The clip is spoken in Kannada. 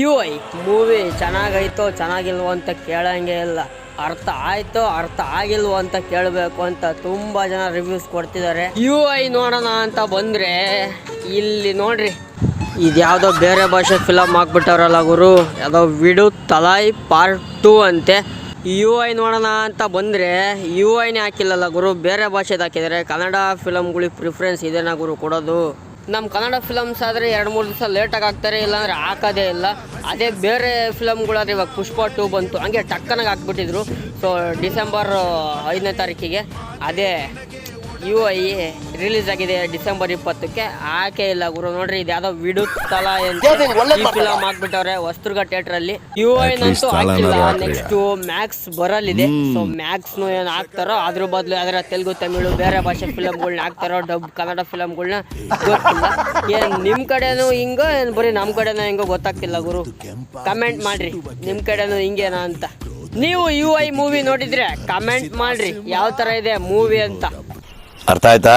UI ಮೂವಿ ಚೆನ್ನಾಗೈತೋ ಚೆನ್ನಾಗಿಲ್ವೋ ಅಂತ ಕೇಳಂಗೆ ಇಲ್ಲ, ಅರ್ಥ ಆಯ್ತೋ ಅರ್ಥ ಆಗಿಲ್ವೋ ಅಂತ ಕೇಳಬೇಕು ಅಂತ ತುಂಬಾ ಜನ ರಿವ್ಯೂಸ್ ಕೊಡ್ತಿದ್ದಾರೆ. UI ನೋಡೋಣ ಅಂತ ಬಂದ್ರೆ ಇಲ್ಲಿ ನೋಡ್ರಿ, ಇದ್ಯಾವುದೋ ಬೇರೆ ಭಾಷೆ ಫಿಲಮ್ ಹಾಕ್ಬಿಟ್ಟವ್ರಲ್ಲ ಗುರು, ಯಾವುದೋ ವಿಡು ತಲಾಯ್ ಪಾರ್ಟ್ 2 ಅಂತೆ. UI ನೋಡೋಣ ಅಂತ ಬಂದರೆ UIನೇ ಹಾಕಿಲ್ಲಲ್ಲ ಗುರು, ಬೇರೆ ಭಾಷೆದು ಹಾಕಿದ್ದಾರೆ. ಕನ್ನಡ ಫಿಲಮ್ಗಳಿಗೆ ಪ್ರಿಫರೆನ್ಸ್ ಇದೆನಾ ಗುರು ಕೊಡೋದು? ನಮ್ಮ ಕನ್ನಡ ಫಿಲಮ್ಸ್ ಆದರೆ 2-3 ದಿವಸ ಲೇಟಾಗಿ ಹಾಕ್ತಾರೆ, ಇಲ್ಲಾಂದರೆ ಹಾಕೋದೇ ಇಲ್ಲ. ಅದೇ ಬೇರೆ ಫಿಲಮ್ಗಳಾದ್ರೆ ಇವಾಗ ಪುಷ್ಪ 2 ಬಂತು, ಹಂಗೆ ಟಕ್ಕನಾಗಿ ಹಾಕ್ಬಿಟ್ಟಿದ್ರು. ಸೊ ಡಿಸೆಂಬರ್ 5ನೇ ತಾರೀಕಿಗೆ ಅದೇ UI ರಿಲೀಸ್ ಆಗಿದೆ ಡಿಸೆಂಬರ್ 20ಕ್ಕೆ. ಹಾಕೇ ಇಲ್ಲ ಗುರು. ನೋಡ್ರಿ, ಇದು ಯಾವುದೋ ವಿಡುತ್ತಲ ಅಂತ ಈ ಫಿಲಮ್ ಹಾಕ್ಬಿಟ್ಟವ್ರೆ ಹೊಸದುರ್ಗ ಥಿಯೇಟ್ರಲ್ಲಿ. UI ನಂತೂ ಹಾಕಿಲ್ಲ. ನೆಕ್ಸ್ಟ್ ಮ್ಯಾಕ್ಸ್ ಬರಲಿದೆ. ಸೊ ಮ್ಯಾಕ್ಸ್ನು ಏನು ಹಾಕ್ತಾರೋ ಅದ್ರ ಬದಲು ಅದರ ತೆಲುಗು ತಮಿಳು ಬೇರೆ ಭಾಷೆ ಫಿಲಮ್ಗಳ್ನ ಹಾಕ್ತಾರೋ, ಡಬ್ ಕನ್ನಡ ಫಿಲಮ್ಗಳ್ನ ಗೊತ್ತಿಲ್ಲ. ಏನು ನಿಮ್ಮ ಕಡೆನೂ ಹಿಂಗೋ ಏನು ಬರೀ ನಮ್ಮ ಕಡೆನೂ ಹಿಂಗೋ ಗೊತ್ತಾಗ್ತಿಲ್ಲ ಗುರು. ಕಮೆಂಟ್ ಮಾಡ್ರಿ ನಿಮ್ಮ ಕಡೆನೂ ಹಿಂಗೇನಾ ಅಂತ. ನೀವು UI ಮೂವಿ ನೋಡಿದ್ರೆ ಕಮೆಂಟ್ ಮಾಡ್ರಿ ಯಾವ ಥರ ಇದೆ ಮೂವಿ ಅಂತ. ಅರ್ಥ ಆಯ್ತಾ?